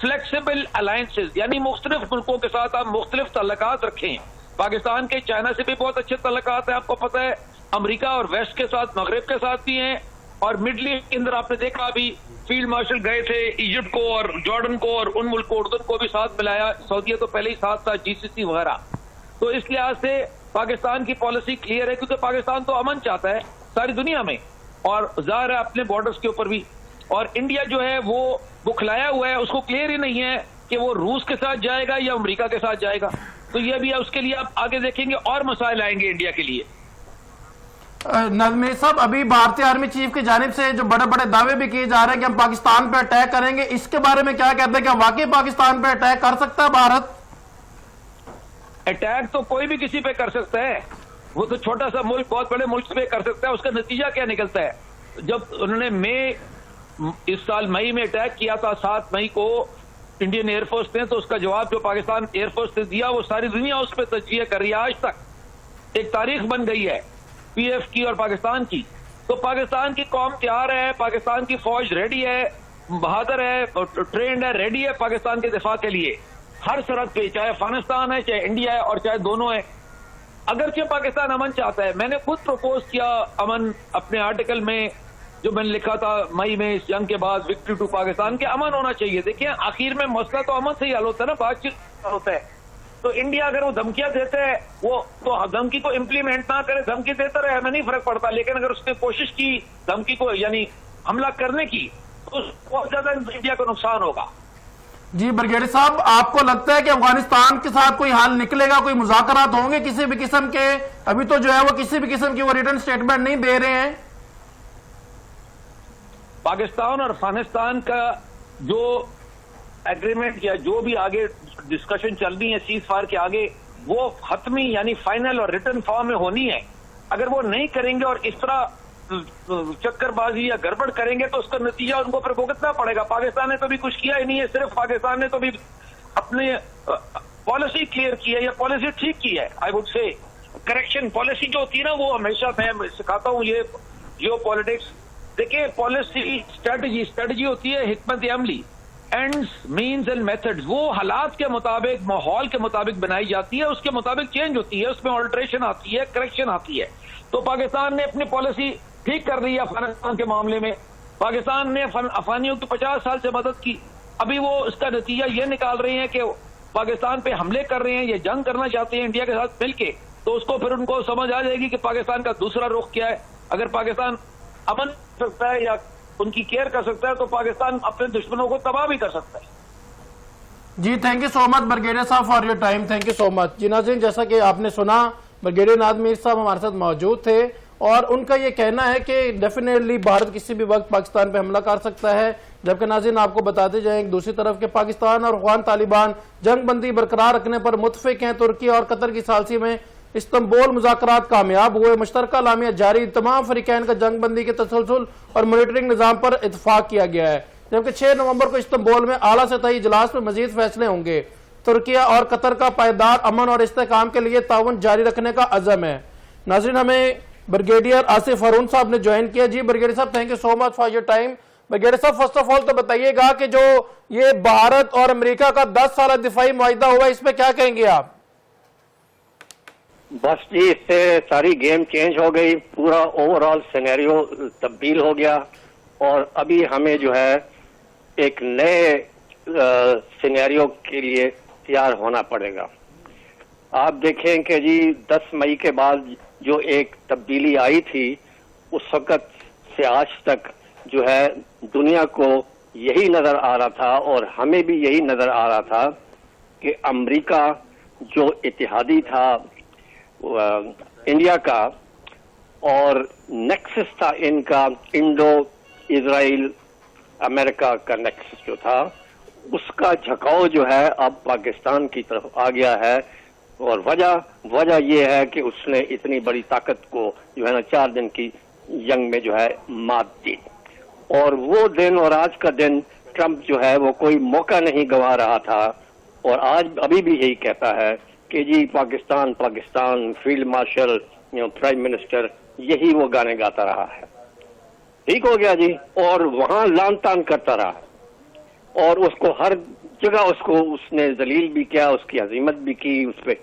Flexible alliances, یعنی مختلف ملکوں کے ساتھ آپ مختلف تعلقات رکھیں. پاکستان کے چائنا سے بھی بہت اچھے تعلقات ہیں، آپ کو پتہ ہے، امریکہ اور ویسٹ کے ساتھ، مغرب کے ساتھ بھی ہیں، اور مڈل ایسٹ کے اندر آپ نے دیکھا ابھی فیلڈ مارشل گئے تھے ایجپٹ کو اور جارڈن کو اور ان ملک کو، اردن کو بھی ساتھ ملایا، سعودیہ تو پہلے ہی ساتھ تھا، GCC وغیرہ. تو اس لحاظ سے پاکستان کی پالیسی کلیئر ہے، کیونکہ پاکستان تو امن چاہتا ہے ساری دنیا میں، اور ظاہر ہے اپنے بارڈرز کے اوپر بھی. اور انڈیا جو ہے وہ بکھلایا ہوا ہے، اس کو کلیئر ہی نہیں ہے کہ وہ روس کے ساتھ جائے گا یا امریکہ کے ساتھ جائے گا. تو یہ بھی ہے، اس کے لیے آپ آگے دیکھیں گے اور مسائل آئیں گے انڈیا کے لیے. نظمی صاحب، ابھی بھارتی آرمی چیف کی جانب سے جو بڑے بڑے دعوے بھی کیے جا رہے ہیں کہ ہم پاکستان پہ اٹیک کریں گے، اس کے بارے میں کیا کہتے ہیں کہ واقعی پاکستان پہ اٹیک کر سکتا ہے بھارت؟ اٹیک تو کوئی بھی کسی پہ کر سکتا ہے، وہ تو چھوٹا سا ملک بہت بڑے ملک پہ کر سکتا ہے. اس کا نتیجہ کیا نکلتا ہے؟ جب انہوں نے اس سال مئی میں اٹیک کیا تھا 7 مئی کو انڈین ایئر فورس نے، تو اس کا جواب جو پاکستان ایئر فورس نے دیا وہ ساری دنیا اس پہ تجزیہ کر رہی ہے. آج تک ایک تاریخ بن گئی ہے PF کی اور پاکستان کی. تو پاکستان کی قوم تیار ہے، پاکستان کی فوج ریڈی ہے، بہادر ہے، ٹرینڈ ہے، ریڈی ہے پاکستان کے دفاع کے لیے ہر سرحد پہ، چاہے افغانستان ہے، چاہے انڈیا ہے، اور چاہے دونوں ہے. اگرچہ پاکستان امن چاہتا ہے، میں نے خود پروپوز کیا امن اپنے آرٹیکل میں جو میں نے لکھا تھا مئی میں اس جنگ کے بعد، وکٹری ٹو پاکستان، کے امن ہونا چاہیے. دیکھیں آخر میں مسئلہ تو امن سے ہی حل ہوتا ہے نا، بات چیت ہوتا ہے. تو انڈیا اگر وہ دھمکیاں دیتے ہیں، وہ تو دھمکی کو امپلیمنٹ نہ کرے، دھمکی دیتا رہے، ہمیں نہیں فرق پڑتا. لیکن اگر اس نے کوشش کی دھمکی کو یعنی حملہ کرنے کی، تو بہت زیادہ انڈیا کو نقصان ہوگا. جی بریگیڈیئر صاحب، آپ کو لگتا ہے کہ افغانستان کے ساتھ کوئی حل نکلے گا، کوئی مذاکرات ہوں گے کسی بھی قسم کے؟ ابھی تو جو ہے وہ کسی بھی قسم کی وہ ریٹن سٹیٹمنٹ نہیں دے رہے ہیں. پاکستان اور افغانستان کا جو ایگریمنٹ یا جو بھی آگے ڈسکشن چل رہی ہے سیز فائر کے آگے، وہ حتمی یعنی فائنل اور ریٹن فارم میں ہونی ہے. اگر وہ نہیں کریں گے اور اس طرح چکر بازی یا گڑبڑ کریں گے تو اس کا نتیجہ ان کو پھر بھگتنا پڑے گا. پاکستان نے تو بھی کچھ کیا ہی نہیں ہے، صرف پاکستان نے تو بھی اپنی پالیسی کلیئر کی ہے یا پالیسی ٹھیک کی ہے. I would say correction policy جو ہوتی ہے نا، وہ ہمیشہ میں سکھاتا ہوں یہ جیو پالیٹکس. دیکھیں پالیسی اسٹریٹجی ہوتی ہے حکمت عملی، اینڈز مینز اینڈ میتھڈز. وہ حالات کے مطابق، ماحول کے مطابق بنائی جاتی ہے، اس کے مطابق چینج ہوتی ہے، اس میں آلٹریشن آتی ہے، کریکشن آتی ہے. تو پاکستان نے اپنی پالیسی ٹھیک کر رہی ہے افغانستان کے معاملے میں. پاکستان نے افغانیوں کی 50 سال سے مدد کی، ابھی وہ اس کا نتیجہ یہ نکال رہے ہیں کہ پاکستان پہ حملے کر رہے ہیں، یہ جنگ کرنا چاہتے ہیں انڈیا کے ساتھ مل کے. تو اس کو پھر ان کو سمجھ آ جائے گی کہ پاکستان کا دوسرا رخ کیا ہے. اگر پاکستان امن کر سکتا ہے یا ان کی کیئر کر سکتا ہے تو پاکستان اپنے دشمنوں کو تباہ بھی کر سکتا ہے. جی thank you so much brigadier صاحب for your time, thank you so much. جی ناظرین، جیسا کہ آپ نے سنا بریگیڈیئر ناز میر صاحب ہمارے ساتھ موجود تھے، اور ان کا یہ کہنا ہے کہ ڈیفینیٹلی بھارت کسی بھی وقت پاکستان پہ حملہ کر سکتا ہے. جبکہ ناظرین آپ کو بتاتے جائیں دوسری طرف کہ پاکستان اور افغان طالبان جنگ بندی برقرار رکھنے پر متفق ہیں. ترکی اور قطر کی ثالثی میں استنبول مذاکرات کامیاب ہوئے، مشترکہ اعلامیہ جاری، تمام فریقین کا جنگ بندی کے تسلسل اور مانیٹرنگ نظام پر اتفاق کیا گیا ہے. جبکہ 6 نومبر کو استنبول میں اعلیٰ سطحی اجلاس میں مزید فیصلے ہوں گے. ترکیہ اور قطر کا پائیدار امن اور استحکام کے لیے تعاون جاری رکھنے کا عزم ہے. ناظرین، ہمیں بریگیڈیئر آصف ہارون صاحب نے جوائن کیا. جی بریگیڈیئر صاحب thank you so much for your time. Brigadier صاحب فرسٹ آف آل تو بتائیے گا کہ جو یہ بھارت اور امریکہ کا 10 سالہ دفاعی معاہدہ ہوا، اس پہ کیا کہیں گے آپ؟ بس جی، اس سے ساری گیم چینج ہو گئی، پورا اوور آل سینیریو تبدیل ہو گیا، اور ابھی ہمیں جو ہے ایک نئے سینیریو کے لیے تیار ہونا پڑے گا. آپ دیکھیں کہ جی 10 مئی کے بعد جو ایک تبدیلی آئی تھی، اس وقت سے آج تک جو ہے دنیا کو یہی نظر آ رہا تھا اور ہمیں بھی یہی نظر آ رہا تھا کہ امریکہ جو اتحادی تھا انڈیا کا، اور نیکسس تھا ان کا انڈو اسرائیل امریکہ کا نیکسس جو تھا، اس کا جھکاؤ جو ہے اب پاکستان کی طرف آ گیا ہے. اور وجہ یہ ہے کہ اس نے اتنی بڑی طاقت کو جو ہے نا 4 دن کی جنگ میں جو ہے مات دی. اور وہ دن اور آج کا دن ٹرمپ جو ہے وہ کوئی موقع نہیں گنوا رہا تھا، اور ابھی بھی یہی کہتا ہے کہ جی Pakistan field marshal prime minister, یہی وہ گانے گاتا رہا ہے. ٹھیک ہو گیا جی، اور وہاں لان تان کرتا رہا، اور اس کو ہر جگہ اس کو اس نے ذلیل بھی کیا، اس کی عظیمت بھی کی، اس پہ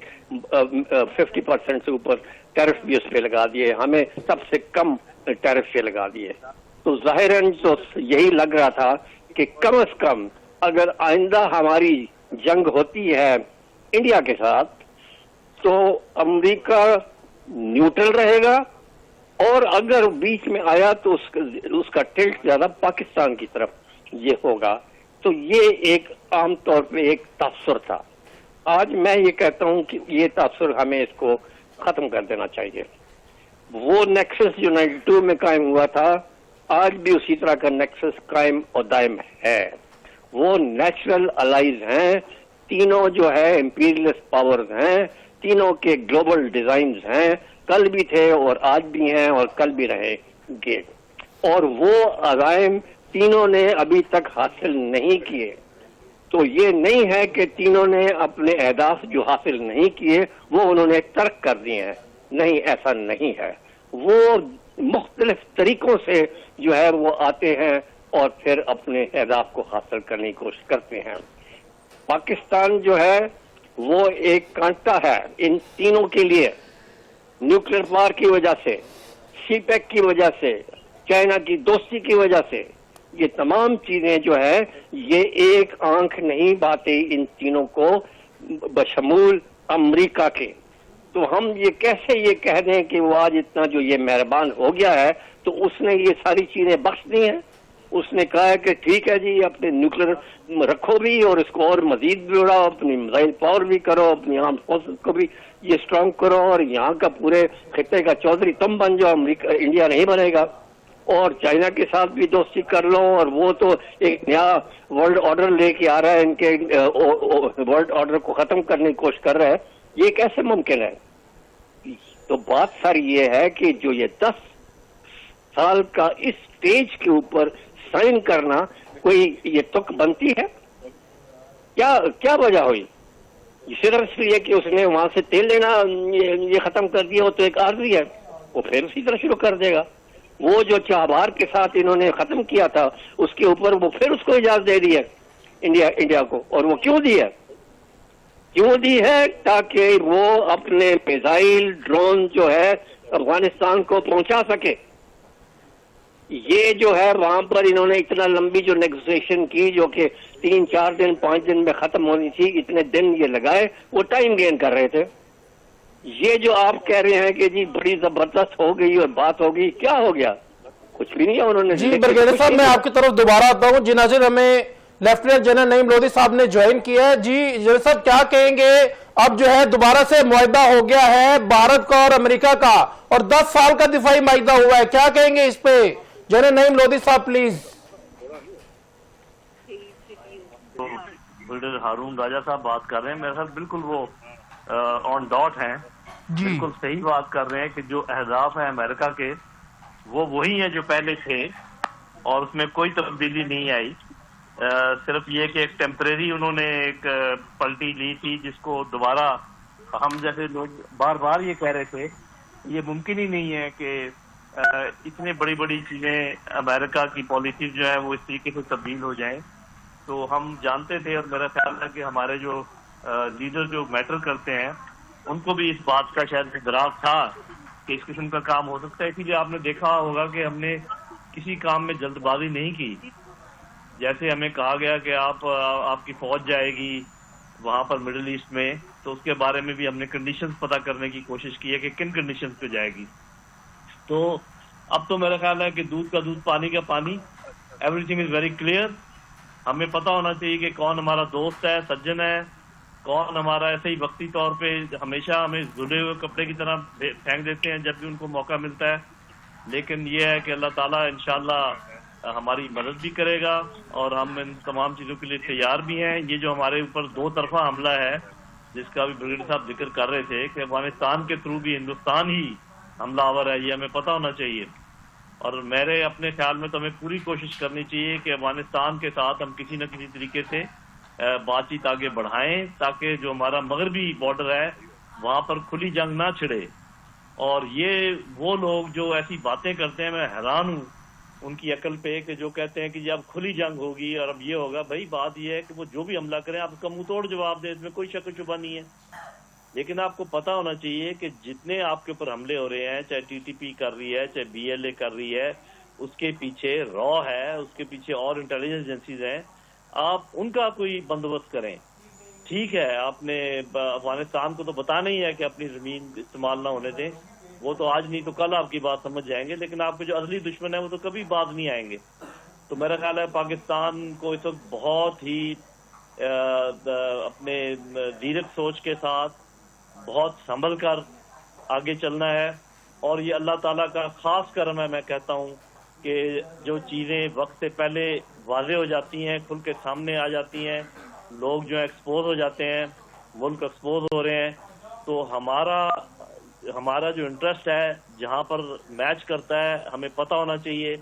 50% سے اوپر ٹیرف بھی اس پہ لگا دیے، ہمیں سب سے کم ٹیرف پہ لگا دیے. تو ظاہراً تو یہی لگ رہا تھا کہ کم از کم اگر آئندہ ہماری جنگ ہوتی ہے انڈیا کے ساتھ تو امریکہ نیوٹرل رہے گا، اور اگر بیچ میں آیا تو اس کا ٹلٹ زیادہ پاکستان کی طرف یہ ہوگا. تو یہ ایک عام طور پہ ایک تاثر تھا. آج میں یہ کہتا ہوں کہ یہ تاثر ہمیں اس کو ختم کر دینا چاہیے. وہ نیکسس جو 92 میں قائم ہوا تھا آج بھی اسی طرح کا نیکسس قائم اور دائم ہے. وہ نیچرل الائز ہیں، تینوں جو ہے امپیریلسٹ پاورز ہیں، تینوں کے گلوبل ڈیزائنز ہیں، کل بھی تھے اور آج بھی ہیں اور کل بھی رہیں گے. اور وہ عزائم تینوں نے ابھی تک حاصل نہیں کیے. تو یہ نہیں ہے کہ تینوں نے اپنے اہداف جو حاصل نہیں کیے وہ انہوں نے ترک کر دیے ہیں، نہیں، ایسا نہیں ہے. وہ مختلف طریقوں سے جو ہے وہ آتے ہیں اور پھر اپنے اہداف کو حاصل کرنے کی کوشش کرتے ہیں. پاکستان جو ہے وہ ایک کانٹا ہے ان تینوں کے لیے. نیوکلیر پاور کی وجہ سے، سی پیک کی وجہ سے، چائنا کی دوستی کی وجہ سے، یہ تمام چیزیں جو ہے یہ ایک آنکھ نہیں باتیں ان تینوں کو بشمول امریکہ کے. تو ہم یہ کیسے یہ کہہ دیں کہ وہ آج اتنا جو یہ مہربان ہو گیا ہے تو اس نے یہ ساری چیزیں بخش دی ہیں. اس نے کہا ہے کہ ٹھیک ہے جی اپنے نیوکلیر رکھو بھی اور اس کو اور مزید بھی اڑاؤ، اپنی میزائل پاور بھی کرو، اپنی آرم فورسز کو بھی یہ اسٹرانگ کرو، اور یہاں کا پورے خطے کا چودھری تم بن جاؤ، امریکہ انڈیا نہیں بنے گا. اور چائنا کے ساتھ بھی دوستی کر لو، اور وہ تو ایک نیا ورلڈ آرڈر لے کے آ رہا ہے، ان کے ورلڈ آرڈر کو ختم کرنے کی کوشش کر رہا ہے. یہ کیسے ممکن ہے؟ تو بات ساری یہ ہے کہ جو یہ 10 سال کا اس سٹیج کے اوپر سائن کرنا کوئی یہ تک بنتی ہے؟ کیا وجہ ہوئی؟ صرف اس لیے کہ اس نے وہاں سے تیل لینا یہ ختم کر دیا، وہ تو ایک عارضی ہے، وہ پھر اسی طرح شروع کر دے گا. وہ جو چابہار کے ساتھ انہوں نے ختم کیا تھا اس کے اوپر وہ پھر اس کو اجازت دے دی ہے انڈیا کو. اور وہ کیوں دی ہے؟ تاکہ وہ اپنے میزائل ڈرون جو ہے افغانستان کو پہنچا سکے. یہ جو ہے وہاں پر انہوں نے اتنا لمبی جو نیگوسیشن کی جو کہ 3 4 دن 5 دن میں ختم ہونی تھی، اتنے دن یہ لگائے، وہ ٹائم گین کر رہے تھے. یہ جو آپ کہہ رہے ہیں کہ جی بڑی زبردست ہو گئی اور بات ہو گئی، کیا ہو گیا؟ کچھ بھی نہیں ہے. انہوں نے جی برگیڈیئر صاحب میں آپ کی طرف دوبارہ آتا ہوں. جی ناظرین، ہمیں لیفٹیننٹ جنرل نعیم لودھی صاحب نے جوائن کیا ہے. جی جنرل صاحب کیا کہیں گے؟ اب جو ہے دوبارہ سے معاہدہ ہو گیا ہے بھارت کا اور امریکہ کا، اور 10 سال کا دفاعی معاہدہ ہوا ہے، کیا کہیں گے اس پہ؟ جنرل نعیم لودھی صاحب پلیز. بلڈر ہارون راجہ صاحب بات کر رہے ہیں، میرے خیال بالکل وہ آن ڈاٹ ہیں، بالکل صحیح بات کر رہے ہیں کہ جو اہداف ہیں امریکہ کے وہ وہی ہیں جو پہلے تھے اور اس میں کوئی تبدیلی نہیں آئی. صرف یہ کہ ایک ٹیمپریری انہوں نے ایک پلٹی لی تھی جس کو دوبارہ ہم جیسے لوگ بار بار یہ کہہ رہے تھے یہ ممکن ہی نہیں ہے کہ اتنے بڑی بڑی چیزیں امریکہ کی پالیسیز جو ہیں وہ اس طریقے سے تبدیل ہو جائیں. تو ہم جانتے تھے اور میرا خیال ہے کہ ہمارے جو لیڈر جو میٹر کرتے ہیں ان کو بھی اس بات کا شاید ادراک تھا کہ اس قسم کا کام ہو سکتا ہے. اسی لیے آپ نے دیکھا ہوگا کہ ہم نے کسی کام میں جلد بازی نہیں کی. جیسے ہمیں کہا گیا کہ آپ کی فوج جائے گی وہاں پر مڈل ایسٹ میں، تو اس کے بارے میں بھی ہم نے کنڈیشنز پتہ کرنے کی کوشش کی ہے کہ کن کنڈیشنز پہ جائے گی. تو اب تو میرا خیال ہے کہ دودھ کا دودھ پانی کا پانی، every thing is very clear. ہمیں پتہ ہونا چاہیے کہ کون ہمارا دوست ہے، سجن ہے، کون ہمارا ایسے ہی وقتی طور پہ ہمیشہ ہمیں دھلے ہوئے کپڑے کی طرح پھینک دیتے ہیں جب بھی ان کو موقع ملتا ہے. لیکن یہ ہے کہ اللہ تعالیٰ انشاءاللہ ہماری مدد بھی کرے گا اور ہم ان تمام چیزوں کے لیے تیار بھی ہیں. یہ جو ہمارے اوپر 2 طرفہ حملہ ہے جس کا بھی بریگیڈیئر صاحب ذکر کر رہے تھے کہ افغانستان کے تھرو بھی ہندوستان ہی حملہ آور ہے، یہ ہمیں پتہ ہونا چاہیے. اور میرے اپنے خیال میں تو ہمیں پوری کوشش کرنی چاہیے کہ افغانستان کے ساتھ ہم کسی نہ کسی طریقے سے بات چیت آگے بڑھائیں تاکہ جو ہمارا مغربی بارڈر ہے وہاں پر کھلی جنگ نہ چھڑے. اور یہ وہ لوگ جو ایسی باتیں کرتے ہیں، میں حیران ہوں ان کی عقل پہ کہ جو کہتے ہیں کہ جی اب کھلی جنگ ہوگی اور اب یہ ہوگا. بھائی بات یہ ہے کہ وہ جو بھی حملہ کریں آپ اس کا منہ توڑ جواب دیں, اس میں کوئی شک و شبہ نہیں ہے. لیکن آپ کو پتا ہونا چاہیے کہ جتنے آپ کے اوپر حملے ہو رہے ہیں, چاہے ٹی ٹی پی کر رہی ہے, چاہے بی ایل اے کر رہی ہے, اس کے پیچھے را ہے, اس کے پیچھے اور انٹیلیجنس ایجنسیز ہیں. آپ ان کا کوئی بندوبست کریں. ٹھیک ہے, آپ نے افغانستان کو تو بتانا ہی ہے کہ اپنی زمین استعمال نہ ہونے دیں, وہ تو آج نہیں تو کل آپ کی بات سمجھ جائیں گے. لیکن آپ کے جو اصلی دشمن ہیں وہ تو کبھی باز نہیں آئیں گے. تو میرا خیال ہے پاکستان کو اس وقت بہت ہی اپنے ڈیرک سوچ کے ساتھ بہت سنبھل کر آگے چلنا ہے. اور یہ اللہ تعالیٰ کا خاص کرم ہے, میں کہتا ہوں کہ جو چیزیں وقت سے پہلے واضح ہو جاتی ہیں, کھل کے سامنے آ جاتی ہیں, لوگ جو ایکسپوز ہو جاتے ہیں, ملک ایکسپوز ہو رہے ہیں, تو ہمارا جو انٹرسٹ ہے جہاں پر میچ کرتا ہے ہمیں پتہ ہونا چاہیے,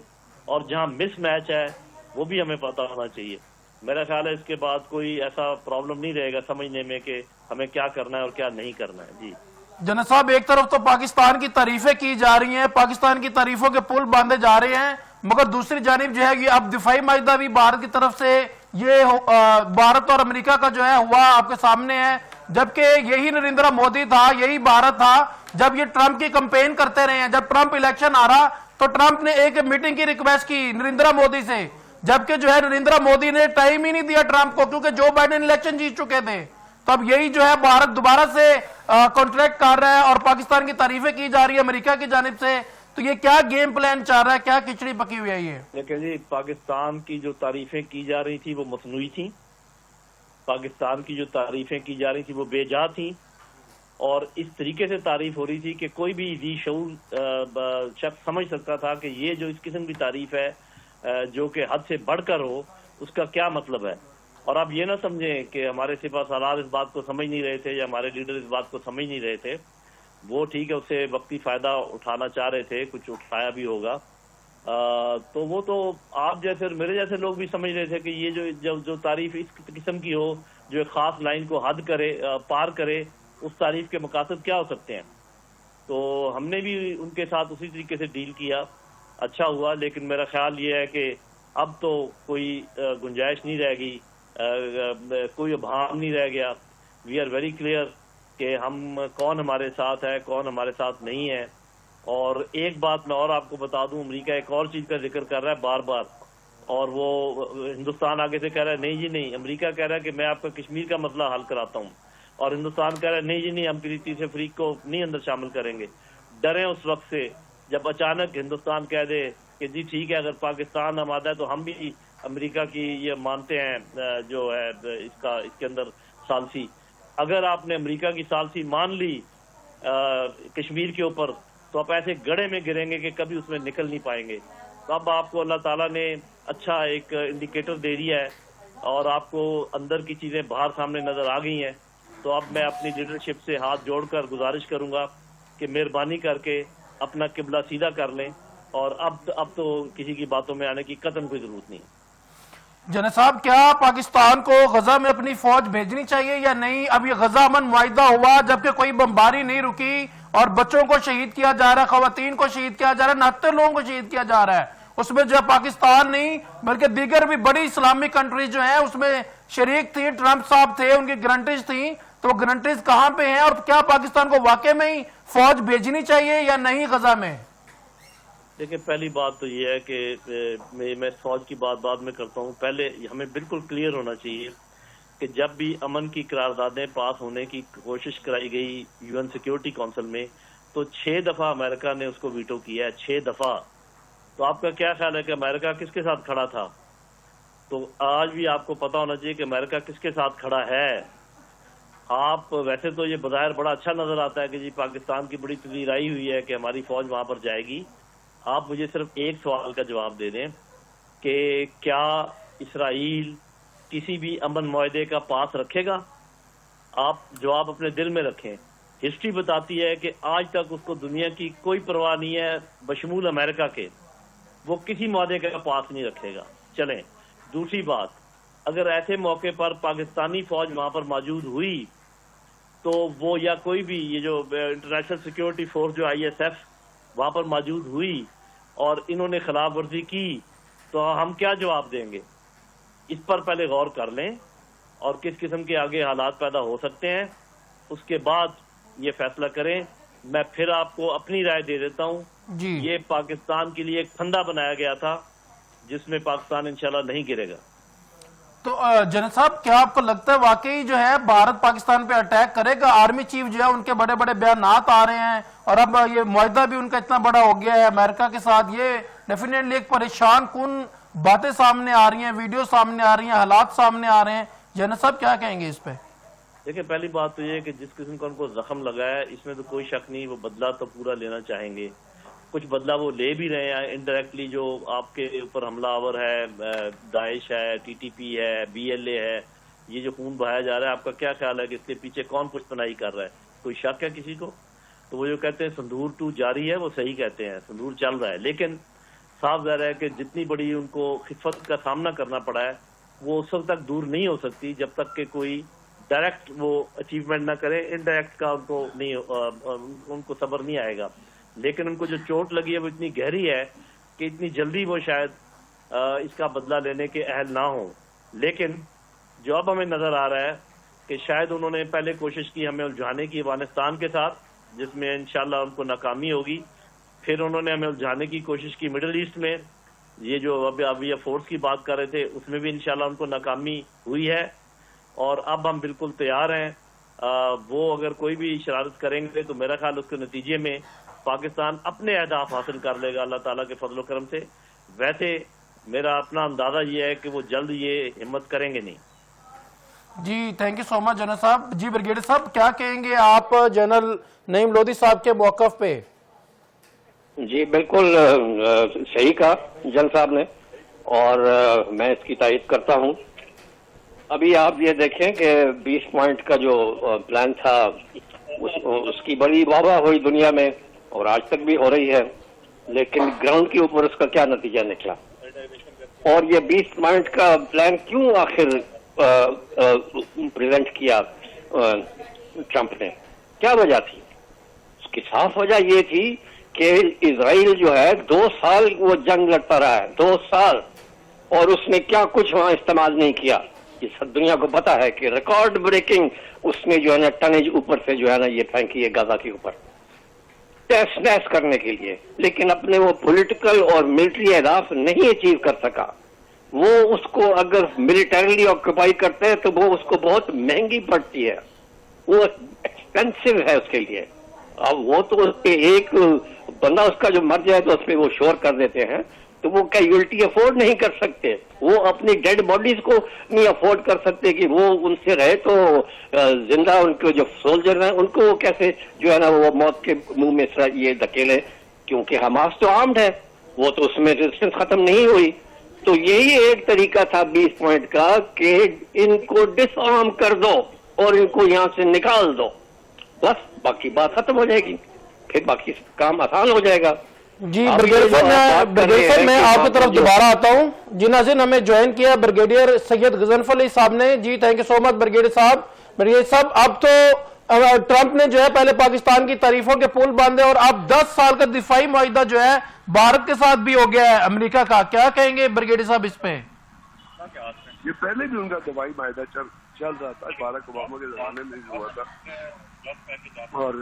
اور جہاں مس میچ ہے وہ بھی ہمیں پتہ ہونا چاہیے. میرا خیال ہے اس کے بعد کوئی ایسا پرابلم نہیں رہے گا سمجھنے میں کہ ہمیں کیا کرنا ہے اور کیا نہیں کرنا ہے. جی جنید صاحب, ایک طرف تو پاکستان کی تعریفیں کی جا رہی ہیں, پاکستان کی تعریفوں کے پل باندھے جا رہے ہیں, مگر دوسری جانب جو ہے یہ اب دفاعی معاہدہ بھی بھارت کی طرف سے یہ بھارت اور امریکہ کا جو ہے ہوا آپ کے سامنے ہے. جبکہ یہی نریندر مودی تھا, یہی بھارت تھا جب یہ ٹرمپ کی کمپین کرتے رہے ہیں. جب ٹرمپ الیکشن آ رہا تو ٹرمپ نے ایک میٹنگ کی ریکویسٹ کی نریندر مودی سے, جبکہ جو ہے نریندر مودی نے ٹائم ہی نہیں دیا ٹرمپ کو, کیونکہ جو بائیڈن الیکشن جیت چکے تھے. تو اب یہی جو ہے بھارت دوبارہ سے کانٹریکٹ کر رہا ہے اور پاکستان کی تعریفیں کی جا رہی ہے امریکہ کی جانب سے. تو یہ کیا گیم پلان چاہ رہا ہے, کیا کھچڑی پکی ہوئی ہے یہ؟ لیکن جی پاکستان کی جو تعریفیں کی جا رہی تھی وہ مصنوعی تھیں, پاکستان کی جو تعریفیں کی جا رہی تھی وہ بے جا تھیں, اور اس طریقے سے تعریف ہو رہی تھی کہ کوئی بھی ذی شعور شخص سمجھ سکتا تھا کہ یہ جو اس قسم کی تعریف ہے جو کہ حد سے بڑھ کر ہو, اس کا کیا مطلب ہے. اور آپ یہ نہ سمجھیں کہ ہمارے سپاہ سالار اس بات کو سمجھ نہیں رہے تھے یا ہمارے لیڈر اس بات کو سمجھ نہیں رہے تھے. وہ ٹھیک ہے, اس سے وقتی فائدہ اٹھانا چاہ رہے تھے, کچھ اٹھایا بھی ہوگا, تو وہ تو آپ جیسے میرے جیسے لوگ بھی سمجھ رہے تھے کہ یہ جو تعریف اس قسم کی ہو جو ایک خاص لائن کو حد کرے, پار کرے, اس تعریف کے مقاصد کیا ہو سکتے ہیں. تو ہم نے بھی ان کے ساتھ اسی طریقے سے ڈیل کیا, اچھا ہوا. لیکن میرا خیال یہ ہے کہ اب تو کوئی گنجائش نہیں رہ گئی, کوئی ابہام نہیں رہ گیا. وی آر ویری کلیئر کہ ہم کون ہمارے ساتھ ہے, کون ہمارے ساتھ نہیں ہے. اور ایک بات میں اور آپ کو بتا دوں, امریکہ ایک اور چیز کا ذکر کر رہا ہے بار بار, اور وہ ہندوستان آگے سے کہہ رہا ہے نہیں جی نہیں. امریکہ کہہ رہا ہے کہ میں آپ کا کشمیر کا مسئلہ حل کراتا ہوں, اور ہندوستان کہہ رہا ہے نہیں جی نہیں, ہم کسی تیسرے فریق کو نہیں اندر شامل کریں گے. ڈریں اس وقت سے جب اچانک ہندوستان کہہ دے کہ جی ٹھیک ہے, اگر پاکستان آمادہ ہے تو ہم بھی امریکہ کی یہ مانتے ہیں جو ہے اس کے اندر ثالثی. اگر آپ نے امریکہ کی ثالثی مان لی کشمیر کے اوپر, تو آپ ایسے گڑھے میں گریں گے کہ کبھی اس میں نکل نہیں پائیں گے. تو اب آپ کو اللہ تعالیٰ نے اچھا ایک انڈیکیٹر دے دیا ہے, اور آپ کو اندر کی چیزیں باہر سامنے نظر آ گئی ہیں. تو اب میں اپنی لیڈرشپ سے ہاتھ جوڑ کر گزارش کروں گا کہ مہربانی کر کے اپنا قبلہ سیدھا کر لیں, اور اب تو کسی کی باتوں میں آنے کی قطعاً کوئی ضرورت نہیں. جنید صاحب, کیا پاکستان کو غزہ میں اپنی فوج بھیجنی چاہیے یا نہیں؟ اب یہ غزہ امن معاہدہ ہوا جبکہ کوئی بمباری نہیں رکی, اور بچوں کو شہید کیا جا رہا ہے, خواتین کو شہید کیا جا رہا ہے, نہتے لوگوں کو شہید کیا جا رہا ہے. اس میں جو ہے پاکستان نہیں بلکہ دیگر بھی بڑی اسلامی کنٹریز جو ہیں اس میں شریک تھی. ٹرمپ صاحب تھے, ان کی گارنٹیز تھیں, تو وہ گارنٹیز کہاں پہ ہیں؟ اور کیا پاکستان کو واقع میں ہی فوج بھیجنی چاہیے یا نہیں غزہ میں؟ دیکھیں, پہلی بات تو یہ ہے کہ میں فوج کی بات بعد میں کرتا ہوں. پہلے ہمیں بالکل کلیئر ہونا چاہیے کہ جب بھی امن کی قراردادیں پاس ہونے کی کوشش کرائی گئی UN سیکیورٹی کونسل میں, تو 6 دفعہ امریکہ نے اس کو ویٹو کیا ہے, 6 دفعہ. تو آپ کا کیا خیال ہے کہ امریکہ کس کے ساتھ کھڑا تھا؟ تو آج بھی آپ کو پتا ہونا چاہیے کہ امریکہ کس کے ساتھ کھڑا ہے. آپ ویسے تو یہ بظاہر بڑا اچھا نظر آتا ہے کہ جی پاکستان کی بڑی تدبیر آئی ہوئی ہے کہ ہماری فوج وہاں پر جائے گی. آپ مجھے صرف ایک سوال کا جواب دے دیں کہ کیا اسرائیل کسی بھی امن معاہدے کا پاس رکھے گا؟ آپ جواب اپنے دل میں رکھیں. ہسٹری بتاتی ہے کہ آج تک اس کو دنیا کی کوئی پرواہ نہیں ہے بشمول امریکہ کے, وہ کسی معاہدے کا پاس نہیں رکھے گا. چلیں, دوسری بات, اگر ایسے موقع پر پاکستانی فوج وہاں پر موجود ہوئی تو وہ یا کوئی بھی یہ جو انٹرنیشنل سیکیورٹی فورس جو ISF وہاں پر موجود ہوئی, اور انہوں نے خلاف ورزی کی تو ہم کیا جواب دیں گے؟ اس پر پہلے غور کر لیں اور کس قسم کے آگے حالات پیدا ہو سکتے ہیں، اس کے بعد یہ فیصلہ کریں۔ میں پھر آپ کو اپنی رائے دے دیتا ہوں جی یہ پاکستان کے لیے ایک پھندا بنایا گیا تھا جس میں پاکستان انشاءاللہ نہیں گرے گا۔ تو جنرل صاحب کیا آپ کو لگتا ہے واقعی جو ہے بھارت پاکستان پہ اٹیک کرے گا؟ آرمی چیف جو ہے ان کے بڑے بڑے بیانات آ رہے ہیں اور اب یہ معاہدہ بھی ان کا اتنا بڑا ہو گیا ہے امریکہ کے ساتھ، یہ ڈیفینیٹلی ایک پریشان کن باتیں سامنے آ رہی ہیں، ویڈیو سامنے آ رہی ہیں، حالات سامنے آ رہے ہیں۔ جنرل صاحب کیا کہیں گے اس پہ؟ دیکھیں پہلی بات تو یہ کہ جس قسم کا ان کو زخم لگا ہے اس میں تو کوئی شک نہیں، وہ بدلہ تو پورا لینا چاہیں گے، کچھ بدلہ وہ لے بھی رہے ہیں انڈائریکٹلی۔ جو آپ کے اوپر حملہ آور ہے، داعش ہے، ٹی ٹی پی ہے، بی ایل اے ہے، یہ جو خون بہایا جا رہا ہے، آپ کا کیا خیال ہے کہ اس کے پیچھے کون کچھ پناہی کر رہا ہے؟ کوئی شک ہے کسی کو؟ تو وہ جو کہتے ہیں سندور 2 جاری ہے، وہ صحیح کہتے ہیں، سندور چل رہا ہے، لیکن صاف ظاہر ہے کہ جتنی بڑی ان کو خفت کا سامنا کرنا پڑا ہے وہ اس وقت تک دور نہیں ہو سکتی جب تک کہ کوئی ڈائریکٹ وہ اچیومنٹ نہ کرے۔ انڈائریکٹ کا ان کو صبر نہیں آئے گا، لیکن ان کو جو چوٹ لگی ہے وہ اتنی گہری ہے کہ اتنی جلدی وہ شاید اس کا بدلہ لینے کے اہل نہ ہوں۔ لیکن جو اب ہمیں نظر آ رہا ہے کہ شاید انہوں نے پہلے کوشش کی ہمیں الجھانے کی افغانستان کے ساتھ، جس میں انشاءاللہ ان کو ناکامی ہوگی، پھر انہوں نے ہمیں الجھانے کی کوشش کی مڈل ایسٹ میں، یہ جو ابھی فورس کی بات کر رہے تھے اس میں بھی انشاءاللہ ان کو ناکامی ہوئی ہے، اور اب ہم بالکل تیار ہیں۔ وہ اگر کوئی بھی شرارت کریں گے تو میرا خیال اس کے نتیجے میں پاکستان اپنے اہداف حاصل کر لے گا اللہ تعالیٰ کے فضل و کرم سے۔ ویسے میرا اپنا اندازہ یہ ہے کہ وہ جلد یہ ہمت کریں گے نہیں۔ جی thank you so much general صاحب۔ جی بریگیڈیئر صاحب کیا کہیں گے آپ جنرل نعیم لودھی صاحب کے موقف پہ؟ جی بالکل صحیح کہا جن صاحب نے، اور میں اس کی تائید کرتا ہوں۔ ابھی آپ یہ دیکھیں کہ 20 پوائنٹ کا جو پلان تھا اس کی بڑی واہ واہ ہوئی دنیا میں اور آج تک بھی ہو رہی ہے، لیکن گراؤنڈ کے اوپر اس کا کیا نتیجہ نکلا؟ اور یہ 20 پوائنٹ کا پلان کیوں آخر پریزنٹ کیا ٹرمپ نے؟ کیا وجہ تھی؟ اس کی صاف وجہ یہ تھی کہ اسرائیل جو ہے 2 سال وہ جنگ لڑتا رہا ہے، 2 سال، اور اس نے کیا کچھ وہاں استعمال نہیں کیا۔ یہ سب دنیا کو پتا ہے کہ ریکارڈ بریکنگ اس نے جو ہے نا ٹنیج اوپر سے جو ہے نا یہ پھینکی ہے غزہ کے اوپر ٹیس نیس کرنے کے لیے، لیکن اپنے وہ پولیٹیکل اور ملٹری اہداف نہیں اچیو کر سکا۔ وہ اس کو اگر ملیٹریلی آکوپائی کرتے ہیں تو وہ اس کو بہت مہنگی پڑتی ہے، وہ ایکسپینسو ہے اس کے لیے۔ اب وہ تو اس کے ایک بندہ اس کا جو مر جائے تو اس پہ وہ شور کر دیتے ہیں، تو وہ کیجویلٹی افورڈ نہیں کر سکتے، وہ اپنی ڈیڈ باڈیز کو نہیں افورڈ کر سکتے کہ وہ ان سے رہے، تو زندہ ان کے جو سولجر ہیں ان کو وہ کیسے جو ہے نا وہ موت کے منہ میں یہ دھکیلے، کیونکہ حماس تو آرمڈ ہے، وہ تو اس میں ریزسٹنس ختم نہیں ہوئی۔ تو یہی ایک طریقہ تھا 20 پوائنٹ کا کہ ان کو ڈس آرم کر دو اور ان کو یہاں سے نکال دو، بس باقی بات ختم ہو جائے گی، پھر باقی کام آسان ہو جائے گا۔ جی بریگیڈیئر صاحب میں آپ کی طرف دوبارہ آتا ہوں۔ جی ناظرین ہمیں جوائن کیا بریگیڈیئر سید غضنفر علی صاحب نے۔ جی thank you so much brigadier صاحب۔ بریگیڈیئر صاحب اب تو ٹرمپ نے جو ہے پہلے پاکستان کی تعریفوں کے پل باندھے اور اب 10 سال کا دفاعی معاہدہ جو ہے بھارت کے ساتھ بھی ہو گیا ہے امریکہ کا، کیا کہیں گے بریگیڈیئر صاحب اس پہ؟ یہ پہلے بھی ان کا دفاعی معاہدہ چل رہا تھا، باراک اوباما کے زمانے میں بھی ہوا تھا اور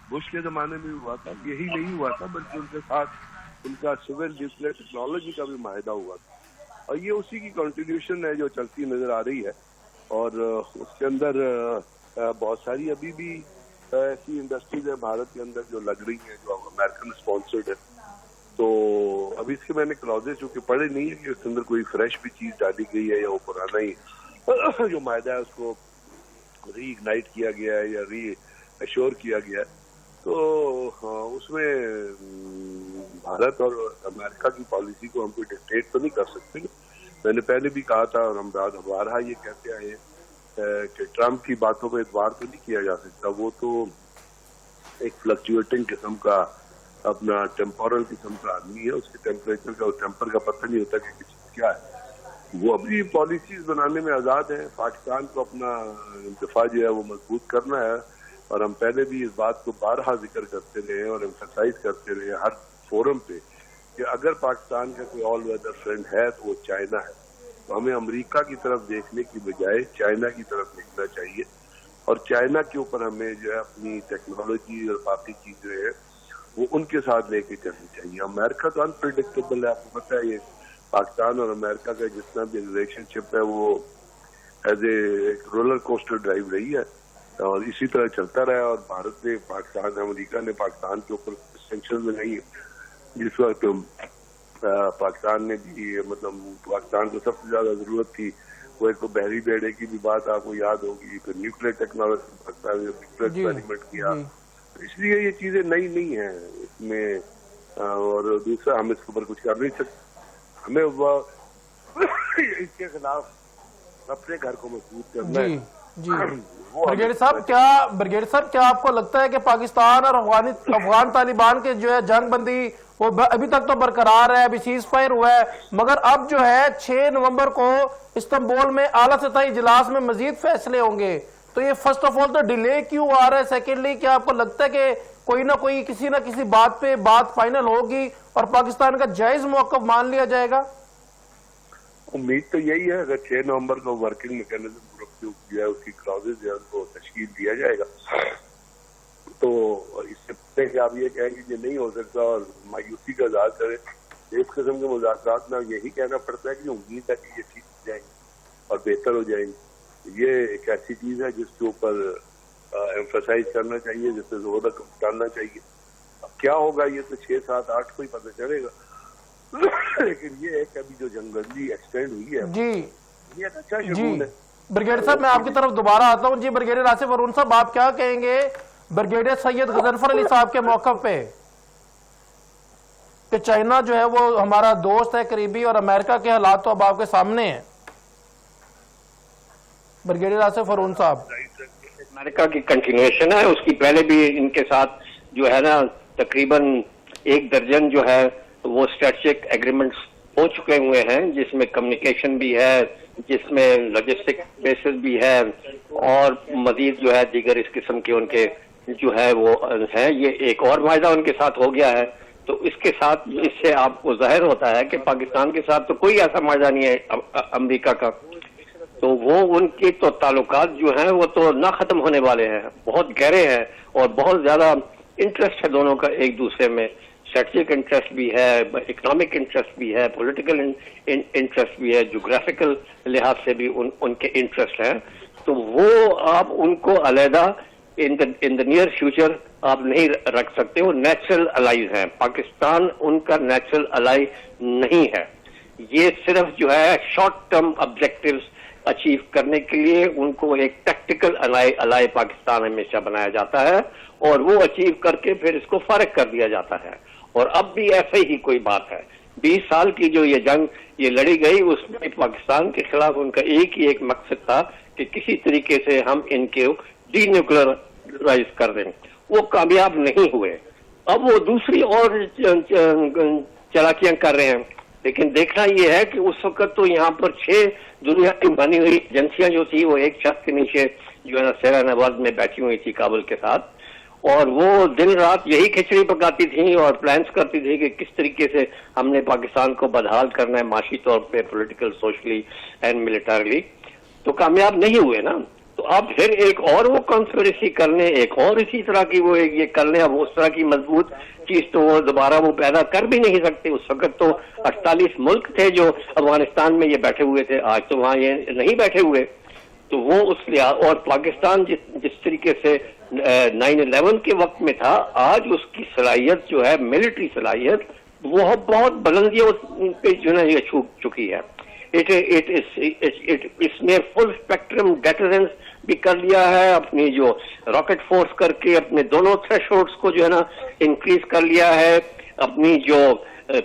بش کے زمانے میں بھی ہوا تھا، یہی نہیں ہوا تھا بلکہ ان کے ساتھ ان کا سول نیوکلیئر ٹیکنالوجی کا بھی معاہدہ ہوا تھا، اور یہ اسی کی کنٹینیوشن ہے جو چلتی نظر آ رہی ہے، اور اس کے اندر بہت ساری ابھی بھی ایسی انڈسٹریز ہیں بھارت کے اندر جو لگ رہی ہیں جو امریکن اسپانسرڈ ہے۔ تو ابھی اس کے میں نے کلوزز چونکہ پڑھے نہیں ہے کہ اس کے اندر کوئی فریش بھی چیز ڈالی گئی ہے یا وہ پرانا ہی جو معاہدہ ہے اس کو ری اگنائٹ کیا گیا ہے یا ری ایشور کیا گیا ہے۔ تو اس میں بھارت اور امریکہ کی پالیسی کو ہم کوئی ڈکٹیٹ تو نہیں کر سکتے۔ میں نے پہلے بھی کہا تھا اور ہم بارہا یہ کہتے آئے کہ ٹرمپ کی باتوں پہ اعتبار تو نہیں کیا جا سکتا، وہ تو ایک فلکچویٹنگ قسم کا اپنا ٹیمپورل قسم کا آدمی ہے، اس کے ٹیمپریچر کا اور ٹیمپر کا پتہ نہیں ہوتا کہ چیز کیا ہے۔ وہ اپنی پالیسیز بنانے میں آزاد ہیں، پاکستان کو اپنا دفاع جو ہے وہ مضبوط کرنا ہے، اور ہم پہلے بھی اس بات کو بارہا ذکر کرتے رہے اور ایمفسائز کرتے رہے ہر فورم پہ کہ اگر پاکستان کا کوئی آل ویدر فرینڈ ہے تو وہ چائنا ہے. تو ہمیں امریکہ کی طرف دیکھنے کی بجائے چائنا کی طرف دیکھنا چاہیے, اور چائنا کے اوپر ہمیں جو ہے اپنی ٹیکنالوجی اور باقی چیزیں ہیں وہ ان کے ساتھ لے کے چلنی چاہیے. امریکہ تو انپریڈکٹیبل ہے, آپ کو پتہ ہے یہ پاکستان اور امریکہ کا جتنا بھی ریلیشن شپ ہے وہ as a roller coaster drive رہی ہے اور اسی طرح چلتا رہا. اور بھارت نے امریکہ نے پاکستان کے اوپر سینکشن میں نہیں ہے. جس وقت پاکستان نے بھی مطلب پاکستان کو سب سے زیادہ ضرورت تھی وہ ایک بحری بیڑے کی بھی بات آپ کو یاد ہوگی, پھر نیوکلیر ٹیکنالوجی پاکستان نے نیوکلیر ایکسپیریمنٹ کیا. اس لیے یہ چیزیں نئی نہیں ہیں اس میں, اور دوسرا ہم اس کے اوپر کچھ کر نہیں سکتے. ہمیں اس کے خلاف اپنے گھر کو مضبوط کرنا ہے. برگیڈیئر صاحب کیا آپ کو لگتا ہے کہ پاکستان اور افغان طالبان کے جو ہے جنگ بندی وہ ابھی تک تو برقرار ہے, ابھی سیز فائر ہوا ہے, مگر اب جو ہے 6 نومبر کو استنبول میں اعلیٰ سطحی اجلاس میں مزید فیصلے ہوں گے, تو یہ فرسٹ آف آل تو ڈیلے کیوں آ رہا ہے؟ سیکنڈلی کیا آپ کو لگتا ہے کہ کوئی نہ کوئی کسی نہ کسی بات پہ بات فائنل ہوگی اور پاکستان کا جائز موقف مان لیا جائے گا؟ امید تو یہی ہے, اگر 6 نومبر کو ورکنگ میکینزم گروپ جو ہے اس کی کلاوزز جو ہے ان کو تشکیل دیا جائے گا تو اس سے پہلے کہ آپ یہ کہیں کہ یہ نہیں ہو سکتا اور مایوسی کا اظہار کریں, اس قسم کے مذاکرات میں یہی کہنا پڑتا ہے کہ امید ہے کہ یہ ٹھیک ہو جائیں گے اور بہتر ہو جائیں گے. یہ ایک ایسی چیز ہے جس کے اوپر ایمفسائز کرنا چاہیے, جس پہ زور ڈالنا چاہیے. اب کیا ہوگا یہ تو 6, 7, 8 کو ہی پتہ چلے گا, لیکن یہ ہے کہ ابھی جو جنگ بندی ایکسٹینڈ ہوئی ہے یہ ایک اچھا شگون ہے. برگیڈیئر صاحب میں آپ کی طرف دوبارہ آتا ہوں. جی برگیڈیئر آصف ارون صاحب آپ کیا کہیں گے برگیڈیئر سید غضنفر علی صاحب کے موقف پہ کہ چائنا جو ہے وہ ہمارا دوست ہے قریبی اور امریکہ کے حالات تو اب آپ کے سامنے ہیں؟ برگیڈیئر آصف ارون صاحب, امریکہ کی کنٹینیوشن ہے, اس کی پہلے بھی ان کے ساتھ جو ہے نا تقریباً 1 درجن جو ہے وہ اسٹریٹجک ایگریمنٹس ہو چکے ہوئے ہیں, جس میں کمیونیکیشن بھی ہے, جس میں لاجسٹک بیسز بھی ہے, اور مزید جو ہے دیگر اس قسم کے ان کے جو ہے وہ ہیں. یہ ایک اور معاہدہ ان کے ساتھ ہو گیا ہے. تو اس کے ساتھ اس سے آپ کو ظاہر ہوتا ہے کہ پاکستان کے ساتھ تو کوئی ایسا معاہدہ نہیں ہے امریکہ کا, تو وہ ان کے تو تعلقات جو ہیں وہ تو نہ ختم ہونے والے ہیں, بہت گہرے ہیں اور بہت زیادہ انٹرسٹ ہے دونوں کا ایک دوسرے میں. اسٹریٹجک انٹرسٹ بھی ہے, اکنامک انٹرسٹ بھی ہے, پولیٹیکل انٹرسٹ بھی ہے, جغرافیکل لحاظ سے بھی ان کے انٹرسٹ ہیں. تو وہ آپ ان کو علیحدہ ان دا نیئر فیوچر آپ نہیں رکھ سکتے. وہ نیچرل الائیز ہیں, پاکستان ان کا نیچرل الائی نہیں ہے. یہ صرف جو ہے شارٹ ٹرم آبجیکٹیوز اچیو کرنے کے لیے ان کو ایک ٹیکٹیکل الائی پاکستان ہمیشہ بنایا جاتا ہے, اور وہ اچیو کر کے پھر اس کو فارغ کر دیا جاتا ہے. اور اب بھی ایسے ہی کوئی بات ہے. 20 سال کی جو یہ جنگ یہ لڑی گئی اس میں پاکستان کے خلاف ان کا ایک ہی ایک مقصد تھا کہ کسی طریقے سے ہم ان کے ڈی نیوکلرائز کر دیں. وہ کامیاب نہیں ہوئے. اب وہ دوسری اور چالاکیاں کر رہے ہیں, لیکن دیکھنا یہ ہے کہ اس وقت تو یہاں پر 6 دنیا کی بنی ہوئی ایجنسیاں جو تھی وہ ایک شخص کے نیچے جو ہے نا سیرا نواز میں بیٹھی ہوئی تھی کابل کے ساتھ, اور وہ دن رات یہی کھچڑی پکاتی تھیں اور پلانس کرتی تھی کہ کس طریقے سے ہم نے پاکستان کو بدحال کرنا ہے معاشی طور پہ, پولیٹیکل, سوشلی اینڈ ملٹریلی. تو کامیاب نہیں ہوئے نا. تو اب پھر ایک اور وہ کانسپریسی کر لیں, ایک اور اسی طرح کی وہ یہ کر لیں. اب اس طرح کی مضبوط چیز تو وہ دوبارہ وہ پیدا کر بھی نہیں سکتے. اس وقت تو 48 ملک تھے جو افغانستان میں یہ بیٹھے ہوئے تھے, آج تو وہاں یہ نہیں بیٹھے ہوئے. تو وہ اس لحاظ, اور پاکستان جس طریقے سے 9/11 کے وقت میں تھا, آج اس کی صلاحیت جو ہے ملٹری صلاحیت وہ بہت بلندیوں پہ جو ہے یہ چھو چکی ہے. اس نے فل اسپیکٹرم ڈیٹرنس بھی کر لیا ہے, اپنی جو راکٹ فورس کر کے اپنے دونوں تھریش ہولڈس کو جو ہے نا انکریز کر لیا ہے, اپنی جو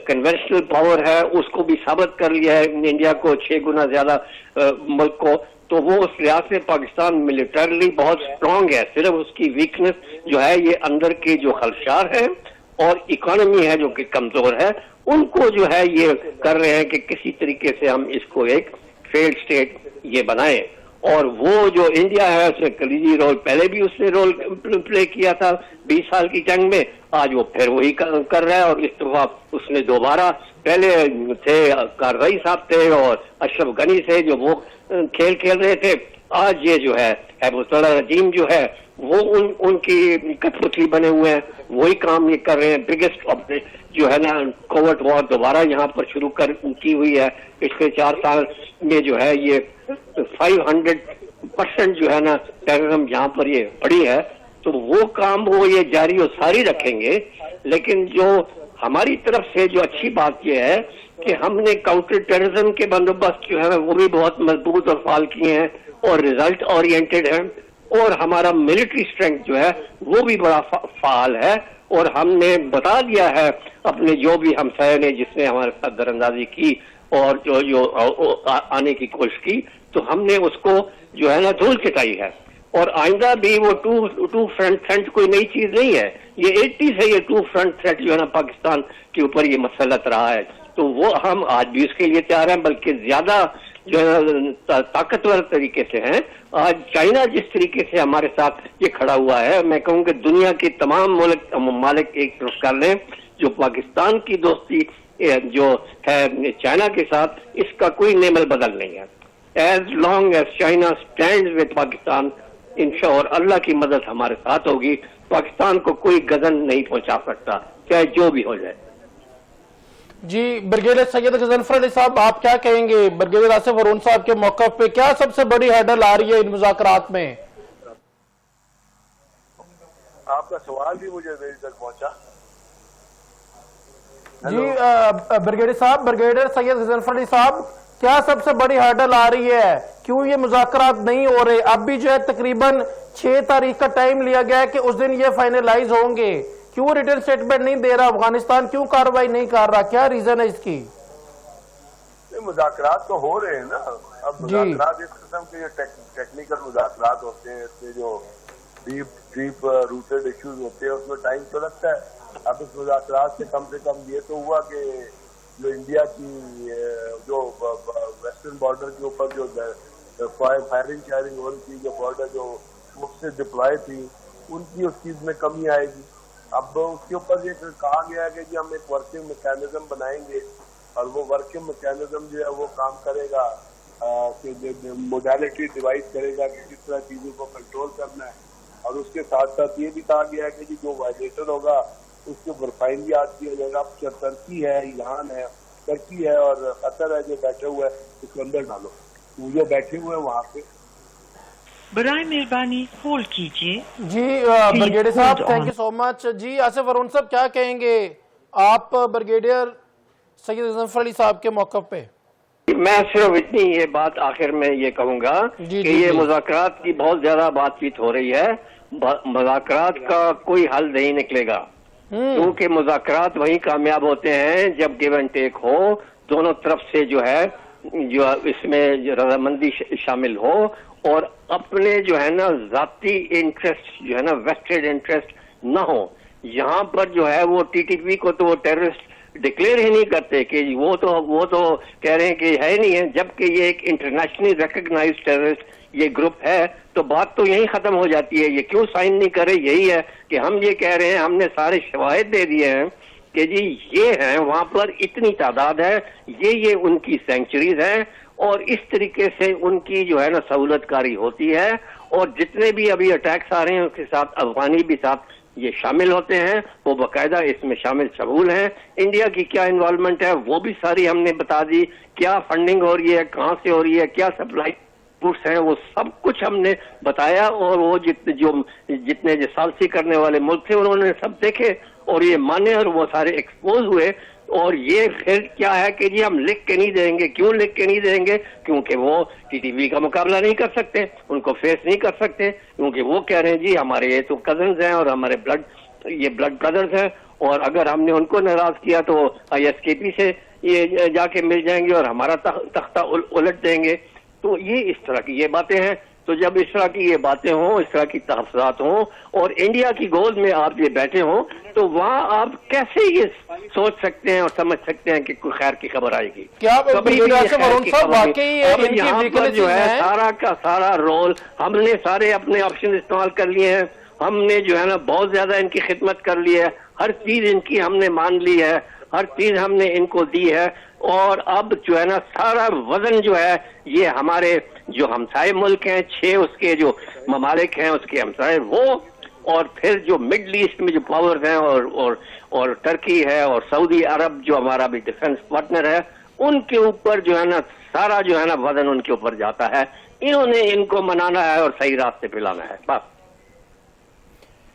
کنونشنل پاور ہے اس کو بھی ثابت کر لیا ہے انڈیا کو 6 گنا زیادہ ملک کو. تو وہ اس لحاظ سے پاکستان ملٹریلی بہت اسٹرانگ ہے. صرف اس کی ویکنس جو ہے یہ اندر کے جو خلشار ہے اور اکانومی ہے جو کہ کمزور ہے, ان کو جو ہے یہ کر رہے ہیں کہ کسی طریقے سے ہم اس کو ایک فیلڈ اسٹیٹ یہ بنائیں. اور وہ جو انڈیا ہے اس نے کلیدی رول پہلے بھی اس نے رول پلے کیا تھا 20 سال کی جنگ میں، آج وہ پھر وہی کر رہا ہے، اور اس دفعہ اس نے دوبارہ پہلے تھے کارزئی صاحب تھے اور اشرف غنی سے جو وہ کھیل رہے تھے، آج یہ جو ہے ہیبت اللہ رجیم جو ہے وہ ان کی کٹپتلی بنے ہوئے ہیں، وہی کام یہ کر رہے ہیں۔ بگیسٹ جو ہے نا کووڈ وار دوبارہ یہاں پر شروع کی ہوئی ہے، پچھلے 4 سال میں جو ہے یہ 500% جو ہے نا ٹیررزم یہاں پر یہ بڑی ہے، تو وہ کام وہ یہ جاری و ساری رکھیں گے۔ لیکن جو ہماری طرف سے جو اچھی بات یہ ہے کہ ہم نے کاؤنٹر ٹیررزم کے بندوبست جو ہے وہ بھی بہت مضبوط اور فعال کیے ہیں اور ریزلٹ اورینٹڈ ہیں، اور ہمارا ملٹری اسٹرینتھ جو ہے وہ بھی بڑا فعال ہے، اور ہم نے بتا دیا ہے اپنے جو بھی ہمسائے نے جس نے ہمارے ساتھ دراندازی کی اور جو آنے کی کوشش کی، تو ہم نے اس کو جو ہے نا دھول چٹائی ہے، اور آئندہ بھی وہ ٹو فرنٹ تھریٹ کوئی نئی چیز نہیں ہے، یہ 80 سے یہ 2 فرنٹ تھریٹ جو ہے نا پاکستان کے اوپر یہ مسلط رہا ہے، تو وہ ہم آج بھی اس کے لیے تیار ہیں، بلکہ زیادہ جو ہے طاقتور طریقے سے ہیں۔ آج چائنا جس طریقے سے ہمارے ساتھ یہ کھڑا ہوا ہے، میں کہوں کہ دنیا کے تمام ممالک ایک طرف کر لیں، جو پاکستان کی دوستی جو ہے چائنا کے ساتھ، اس کا کوئی نعمل بدل نہیں ہے۔ As long as China stand with Pakistan, انشاءاللہ اللہ کی مدد ہمارے ساتھ ہوگی، پاکستان کو کوئی گزن نہیں پہنچا سکتا، چاہے جو بھی ہو جائے۔ جی بریگیڈیئر سید غضنفر علی صاحب، آپ کیا کہیں گے بریگیڈیئر آصف ہارون صاحب کے موقف پہ؟ کیا سب سے بڑی ہیڈل آ رہی ہے ان مذاکرات میں؟ آپ کا سوال بھی مجھے میری تک پہنچا۔ جی بریگیڈیئر سید غضنفر علی صاحب، کیا سب سے بڑی ہیڈل آ رہی ہے؟ کیوں یہ مذاکرات نہیں ہو رہے؟ اب بھی جو ہے تقریباً 6 تاریخ کا ٹائم لیا گیا ہے کہ اس دن یہ فائنلائز ہوں گے، کیوں ریٹن سٹیٹمنٹ نہیں دے رہا افغانستان؟ کیوں کارروائی نہیں کر رہا؟ کیا ریزن ہے اس کی؟ مذاکرات تو ہو رہے ہیں نا، اب مذاکرات اس قسم کے ٹیکنیکل مذاکرات ہوتے ہیں، اس میں جو ڈیپ روٹڈ ایشوز ہوتے ہیں اس میں ٹائم تو لگتا ہے۔ اب اس مذاکرات سے کم یہ تو ہوا کہ جو انڈیا کی جو ویسٹرن بارڈر کے اوپر جو فائرنگ شائرنگ ہو رہی تھی، جو بارڈر جو اس سے ڈپلائے تھی، ان کی اس چیز میں کمی آئے گی۔ اب اس کے اوپر یہ کہا گیا ہے کہ جی ہم ایک ورکنگ میکینزم بنائیں گے، اور وہ ورکنگ میکینزم جو ہے وہ کام کرے گا کہ موڈیلٹی ڈیوائز کرے گا کہ کس طرح چیزوں کو کنٹرول کرنا ہے، اور اس کے ساتھ ساتھ یہ بھی کہا گیا ہے کہ جی جو وائلیشن ہوگا اس کے اوپر فائن بھی یاد کیا جائے گا۔ اب ترکی ہے، ایران ہے، ترکی ہے اور قطر ہے جو بیٹھے ہوئے ہیں، اس کو اندر ڈالو، وہ جو بیٹھے ہوئے ہیں وہاں پہ۔ برائے مہربانی ہولڈ کیجیے۔ جی بریگیڈیئر صاحب تھینک یو سو مچ۔ جی آصف ہارون صاحب کیا کہیں گے آپ بریگیڈیئر سید غضنفر علی صاحب کے موقف پہ؟ میں صرف اتنی یہ بات آخر میں یہ کہوں گا کہ یہ مذاکرات کی بہت زیادہ بات چیت ہو رہی ہے، مذاکرات کا کوئی حل نہیں نکلے گا، کیونکہ مذاکرات وہیں کامیاب ہوتے ہیں جب گیو اینڈ ٹیک ہو، دونوں طرف سے جو ہے جو اس میں رضامندی شامل ہو، اور اپنے جو ہے نا ذاتی انٹرسٹ جو ہے نا ویسٹڈ انٹرسٹ نہ ہو۔ یہاں پر جو ہے وہ ٹی ٹی پی کو تو وہ ٹیررسٹ ڈکلیئر ہی نہیں کرتے کہ وہ تو کہہ رہے ہیں کہ ہے نہیں ہے، جبکہ یہ ایک انٹرنیشنلی ریکگنائزڈ ٹیررسٹ یہ گروپ ہے، تو بات تو یہی ختم ہو جاتی ہے۔ یہ کیوں سائن نہیں کرے؟ یہی ہے کہ ہم یہ کہہ رہے ہیں، ہم نے سارے شواہد دے دیے ہیں کہ جی یہ ہیں وہاں پر اتنی تعداد ہے، یہ ان کی سینکچریز ہیں، اور اس طریقے سے ان کی جو ہے نا سہولت کاری ہوتی ہے، اور جتنے بھی ابھی اٹیکس آ رہے ہیں اس کے ساتھ افغانی بھی ساتھ یہ شامل ہوتے ہیں، وہ باقاعدہ اس میں شمول ہیں۔ انڈیا کی کیا انوالومنٹ ہے وہ بھی ساری ہم نے بتا دی، کیا فنڈنگ ہو رہی ہے، کہاں سے ہو رہی ہے، کیا سپلائی روٹس ہیں، وہ سب کچھ ہم نے بتایا، اور وہ جتنے سالسی کرنے والے ملک تھے انہوں نے سب دیکھے اور یہ مانے، اور وہ سارے ایکسپوز ہوئے۔ اور یہ پھر کیا ہے کہ جی ہم لکھ کے نہیں دیں گے، کیوں لکھ کے نہیں دیں گے؟ کیونکہ وہ ٹی ٹی وی کا مقابلہ نہیں کر سکتے، ان کو فیس نہیں کر سکتے، کیونکہ وہ کہہ رہے ہیں جی ہمارے یہ تو کزنز ہیں اور ہمارے بلڈ برادرز ہیں، اور اگر ہم نے ان کو ناراض کیا تو آئی ایس کے پی سے یہ جا کے مل جائیں گے اور ہمارا تختہ الٹ دیں گے۔ تو یہ اس طرح کی یہ باتیں ہیں۔ تو جب اس طرح کی یہ باتیں ہوں، اس طرح کی تحفظات ہوں اور انڈیا کی گود میں آپ یہ بیٹھے ہوں، تو وہاں آپ کیسے یہ سوچ سکتے ہیں اور سمجھ سکتے ہیں کہ کوئی خیر کی خبر آئے گی؟ کیا کبھی بھی یہ خیر کی خبر واقعی نہیں۔ یہاں پر جو ہے سارا کا سارا رول ہم نے سارے اپنے آپشن استعمال کر لیے ہیں، ہم نے جو ہے نا بہت زیادہ ان کی خدمت کر لی ہے، ہر چیز ان کی ہم نے مان لی ہے، ہر چیز ہم نے ان کو دی ہے، اور اب جو ہے نا سارا وزن جو ہے یہ ہمارے جو ہمسائے ملک ہیں، 6 اس کے جو ممالک ہیں اس کے ہمسائے وہ، اور پھر جو مڈل ایسٹ میں جو پاورز ہیں اور ٹرکی ہے اور سعودی عرب جو ہمارا بھی ڈیفنس پارٹنر ہے، ان کے اوپر جو ہے نا سارا جو ہے نا وزن ان کے اوپر جاتا ہے۔ انہوں نے ان کو منانا ہے اور صحیح راستے پہ لانا ہے بس۔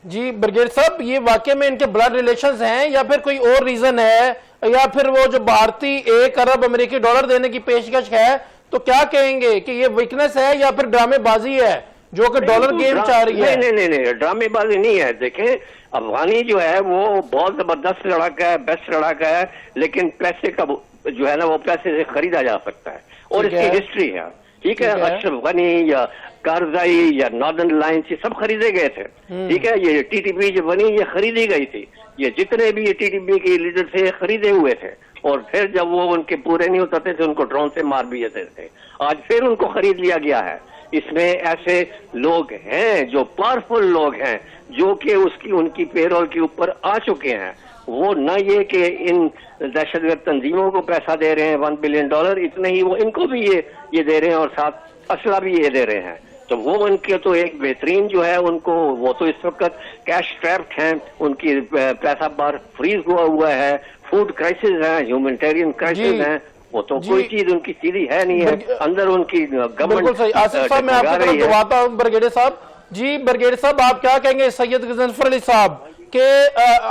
جی برگیڈ صاحب، یہ واقعے میں ان کے بلڈ ریلیشنز ہیں یا پھر کوئی اور ریزن ہے، یا پھر وہ جو بھارتی 1 ارب امریکی ڈالر دینے کی پیشکش ہے، تو کیا کہیں گے کہ یہ ویکنس ہے یا پھر ڈرامے بازی ہے جو کہ ڈالر گیم چاہ رہی ہے؟ نہیں، ڈرامے بازی نہیں ہے۔ دیکھیں افغانی جو ہے وہ بہت زبردست لڑاکا ہے، بیسٹ لڑاکا ہے، لیکن پیسے کا جو ہے نا وہ پیسے سے خریدا جا سکتا ہے، اور اس کی ہسٹری ہے، ٹھیک ہے۔ اشرف غنی یا کارزائی یا ناردرن لائنس یہ سب خریدے گئے تھے، ٹھیک ہے۔ یہ ٹی ٹی پی جو بنی یہ خریدی گئی تھی، یہ جتنے بھی یہ ٹی ٹی پی کے لیڈر تھے یہ خریدے ہوئے تھے، اور پھر جب وہ ان کے پورے نہیں ہوتے تھے ان کو ڈرون سے مار بھی دیتے تھے۔ آج پھر ان کو خرید لیا گیا ہے۔ اس میں ایسے لوگ ہیں جو پاورفل لوگ ہیں جو کہ ان کی پے رول کے اوپر آ چکے ہیں، وہ نہ یہ کہ ان دہشت گرد تنظیموں کو پیسہ دے رہے ہیں $1 بلین، اتنے ہی وہ ان کو بھی یہ دے رہے ہیں، اور ساتھ اسلحہ بھی یہ دے رہے ہیں۔ تو وہ ان کے تو ایک بہترین جو ہے ان کو وہ تو اس وقت کیش ٹریپڈ ہیں، ان کی پیسہ بار فریز ہوا ہے، فوڈ کرائسس ہے، ہیومینٹیرین کرائسس ہیں، وہ تو کوئی چیز ان کی سیدھی ہے نہیں ہے، اندر ان کی گورنمنٹ آصف صاحب میں آپ کی طرف دعاتا ہوں برگیڈیئر صاحب۔ جی برگیڈیئر صاحب آپ کیا کہیں گے سید غضنفر علی صاحب کہ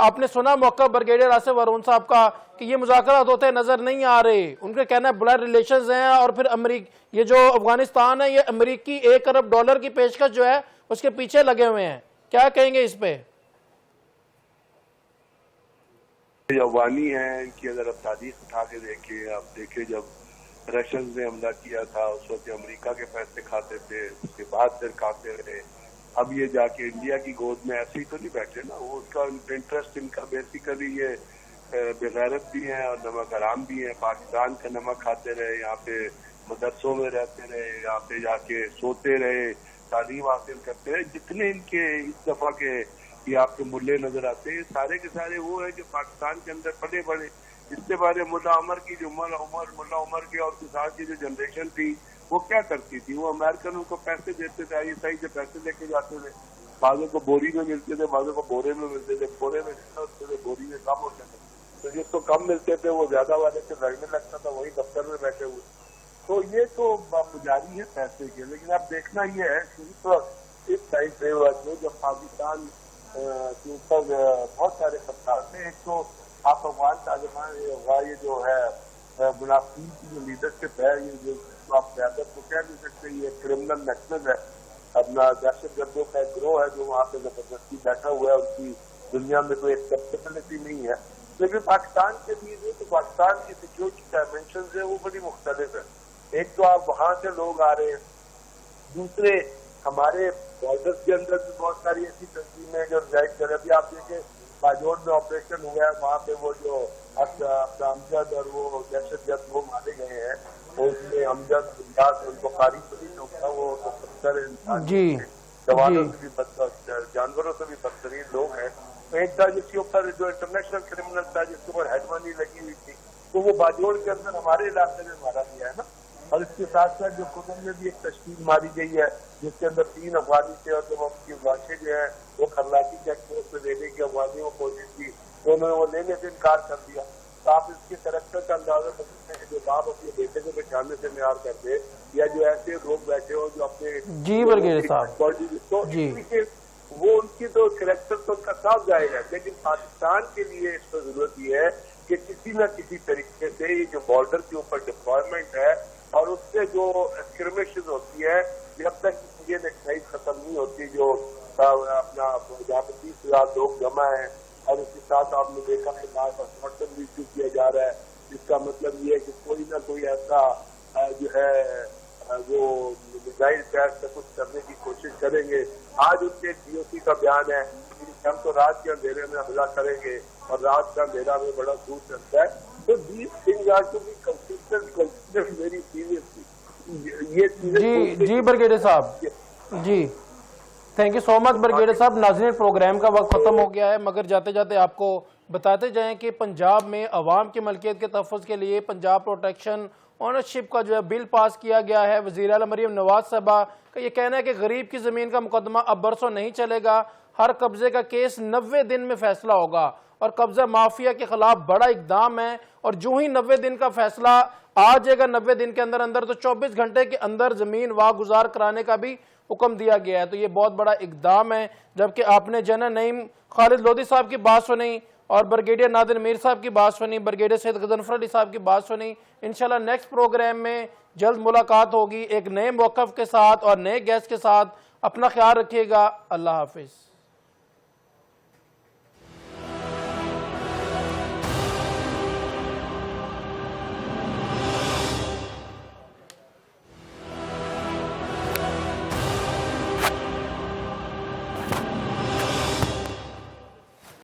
آپ نے سنا موقع برگیڈیئر آصف وارون صاحب کا کہ یہ مذاکرات ہوتے نظر نہیں آ رہے، ان کا کہنا ہے بلڈ ریلیشنز ہیں، اور پھر یہ جو افغانستان ہے یہ امریکی $1 ارب کی پیشکش جو ہے اس کے پیچھے لگے ہوئے ہیں، کیا کہیں گے اس پہ؟ افغانی ہیں، ان کی اگر آپ تاریخ اٹھا کے دیکھیں، آپ دیکھیں جب رشنز نے حملہ کیا تھا اس وقت امریکہ کے پیسے کھاتے تھے، اس کے بعد پھر کھاتے رہے۔ اب یہ جا کے انڈیا کی گود میں ایسے ہی تو نہیں بیٹھے نا، وہ اس کا انٹرسٹ ان کا بیسیکلی یہ بغیرت بھی ہیں اور نمک حرام بھی ہیں، پاکستان کا نمک کھاتے رہے، یہاں پہ مدرسوں میں رہتے رہے، یہاں پہ جا کے سوتے رہے، تعلیم حاصل کرتے رہے۔ جتنے ان کے اس دفعہ کے یہ آپ کے ملے نظر آتے ہیں سارے کے سارے وہ ہیں جو پاکستان کے اندر پلے بڑے۔ اس سے پہلے ملا عمر کی جو ملا عمر کے اور کسان کی جو جنریشن تھی وہ کیا کرتی تھی، وہ امریکنوں کو پیسے دیتے تھے، آئی ایس آئی سے پیسے لے کے جاتے تھے، بعضوں کو بوری میں ملتے تھے، بعضوں کو بورے میں ملتے تھے، بورے میں جتنا ہوتے تھے بوری میں کم ہوتے تھے، تو جس کو کم ملتے تھے وہ زیادہ والے سے لڑنے لگتا تھا، وہی دفتر میں بیٹھے ہوئے۔ تو یہ تو پجاری ہے پیسے کے، لیکن اب دیکھنا یہ ہے کہ اس ٹائم پہ جب پاکستان کے اوپر بہت سارے خطرات ہیں، ایک تو آپ افغان طالبان یہ جو ہے منافقین کی جو لیڈرشپ ہے، یہ جو آپ قیادت کو کہہ نہیں سکتے، یہ کرمنل نیشنل ہے، اپنا دہشت گردوں کا ایک گروہ ہے جو وہاں پہ زبردستی بیٹھا ہوا ہے، ان کی دنیا میں کوئی ایکسیپٹیبلٹی نہیں ہے۔ لیکن پاکستان کے لیے تو پاکستان کی سیکورٹی ڈائمینشنز ہیں وہ بڑی مختلف ہے۔ ایک تو آپ وہاں سے لوگ آ رہے ہیں، دوسرے ہمارے بارڈرز کے اندر بھی بہت ساری ایسی تنظیمیں جو ریزائڈ کر رہے ہیں۔ ابھی آپ دیکھیں باجوڑ میں آپریشن ہوا ہے، وہاں پہ وہ جو امجد اور وہ دہشت گرد وہ مارے گئے ہیں، اور اس میں امجد ان کو قاری تو نہیں ہوتا، وہ پتھر انسان جوانوں سے بھی بدتر، جانوروں سے بھی بدترین لوگ ہیں۔ ایک تھا جس کے اوپر جو انٹرنیشنل کرمنل تھا جس کے اوپر ہیڈ منی لگی ہوئی تھی، تو وہ باجوڑ کے اندر ہمارے علاقے میں مارا گیا ہے نا۔ اور اس کے ساتھ ساتھ جو قدم میں بھی ایک تشکیل ماری گئی ہے جس کے اندر 3 افغانی تھے، اور جب ان کی لاشیں جو ہیں وہ کرلاکی چیک پوسٹ میں دینے کی افغانیوں کو کوشش کی تو انہوں نے وہ لینے سے انکار کر دیا۔ تو آپ اس کے کریکٹر کا اندازہ کر سکتے ہیں کہ جو باپ اپنے بیٹے کو پہچاننے سے معیار کر دے، یا جو ایسے لوگ بیٹھے ہو جو اپنے وہ ان کی تو کریکٹر تو ان کا صاف ظاہر ہے۔ لیکن پاکستان کے لیے اس پر ضرورت یہ ہے کہ کسی نہ کسی طریقے سے یہ جو بارڈر کے اوپر ڈپلائمنٹ ہے اور اس سے جو اسکرمشز ہوتی ہے، جب تک یہ ایکسائز ختم نہیں ہوتی، جو اپنا 25,000 لوگ جمع ہیں، اور اس کے ساتھ آپ نے دیکھا کہ بعض اسمارٹن بھی ایشو کیا جا رہا ہے، جس کا مطلب یہ ہے کہ کوئی نہ کوئی ایسا جو ہے وہ میزائل ٹیسٹ سے کچھ کرنے کی کوشش کریں گے. آج ان کے DOC کا بیان ہے کہ ہم تو رات کے اندھیرے میں حملہ کریں گے اور رات کا اندھیرا میں بڑا دور چلتا ہے. تو these things are to be considered very seriously. جی برگیڈیئر صاحب, جی thank you so much brigadier صاحب. ناظرین پروگرام کا وقت ختم ہو گیا ہے, مگر جاتے جاتے آپ کو بتاتے جائیں کہ پنجاب میں عوام کی ملکیت کے تحفظ کے لیے پنجاب پروٹیکشن اونرشپ کا جو ہے بل پاس کیا گیا ہے. وزیر اعلیٰ مریم نواز صاحبہ کا یہ کہنا ہے کہ غریب کی زمین کا مقدمہ اب برسوں نہیں چلے گا, ہر قبضے کا کیس 90 دن میں فیصلہ ہوگا, اور قبضہ مافیا کے خلاف بڑا اقدام ہے, اور جو ہی 90 دن کا فیصلہ آ جائے گا 90 دن کے اندر اندر, تو 24 گھنٹے کے اندر زمین واگزار کرانے کا بھی حکم دیا گیا ہے. تو یہ بہت بڑا اقدام ہے. جبکہ آپ نے جنرل نعیم خالد لودھی صاحب کی بات سنی اور برگیڈیئر نادر میر صاحب کی بات سنی, برگیڈیئر سید غضنفر علی صاحب کی بات سنی. انشاءاللہ نیکسٹ پروگرام میں جلد ملاقات ہوگی ایک نئے موقف کے ساتھ اور نئے گیسٹ کے ساتھ. اپنا خیال رکھیے گا. اللہ حافظ.